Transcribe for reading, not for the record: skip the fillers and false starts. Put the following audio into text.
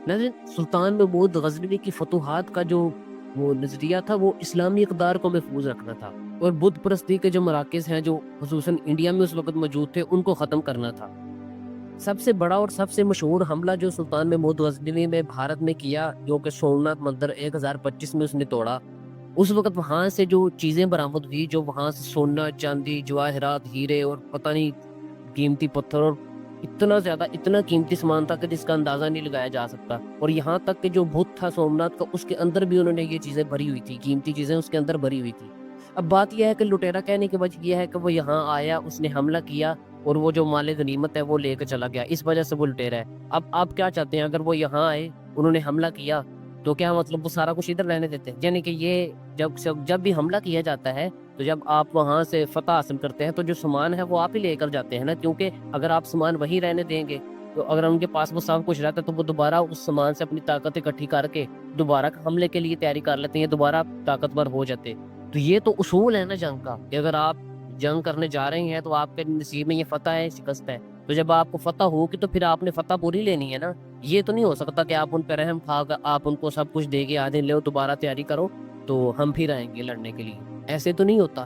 ناظرین، سلطان محمود غزنوی کی فتوحات کا جو وہ نظریہ تھا وہ اسلامی اقدار کو محفوظ رکھنا تھا، اور بدھ پرستی کے جو مراکز ہیں جو خصوصاً انڈیا میں اس وقت موجود تھے ان کو ختم کرنا تھا۔ سب سے بڑا اور سب سے مشہور حملہ جو سلطان محمود غزنوی نے بھارت میں کیا، جو کہ سومناتھ مندر 1025 میں اس نے توڑا، اس وقت وہاں سے جو چیزیں برآمد ہوئی، جو وہاں سے سونا، چاندی، جواہرات، ہیرے اور پتہ نہیں قیمتی پتھر، اور اتنا زیادہ اتنا قیمتی سامان تھا کہ جس کا اندازہ نہیں لگایا جا سکتا، اور یہاں تک کہ جو بت تھا سومناتھ کا اس کے اندر بھی انہوں نے یہ چیزیں بھری ہوئی تھی، قیمتی چیزیں اس کے اندر بھری ہوئی تھی۔ اب بات یہ ہے کہ لٹیرا کہنے کی وجہ یہ ہے کہ وہ یہاں آیا، اس نے حملہ کیا اور وہ جو مال غنیمت ہے وہ لے کے چلا گیا، اس وجہ سے وہ لٹیرا ہے۔ اب آپ کیا چاہتے ہیں، اگر وہ یہاں آئے، انہوں نے حملہ کیا، تو کیا مطلب وہ سارا کچھ ادھر رہنے دیتے ہیں؟ یعنی کہ یہ جب بھی حملہ کیا جاتا ہے تو جب آپ وہاں سے فتح حاصل کرتے ہیں تو جو سامان ہے وہ آپ ہی لے کر جاتے ہیں نا، کیونکہ اگر آپ سامان وہیں رہنے دیں گے تو اگر ان کے پاس وہ سب کچھ رہتا ہے تو وہ دوبارہ اس سامان سے اپنی طاقت اکٹھی کر کے دوبارہ حملے کے لیے تیاری کر لیتے ہیں، دوبارہ طاقتور ہو جاتے۔ تو یہ تو اصول ہے نا جنگ کا، کہ اگر آپ جنگ کرنے جا رہے ہیں تو آپ کے نصیب میں یہ فتح ہے، شکست ہے، تو جب آپ کو فتح ہوگی تو پھر آپ نے فتح پوری لینی ہے نا۔ یہ تو نہیں ہو سکتا کہ آپ ان پہ رحم کھا کر آپ ان کو سب کچھ دے کے آدھے لو دوبارہ تیاری کرو تو ہم پھر آئیں گے لڑنے کے لیے، ایسے تو نہیں ہوتا۔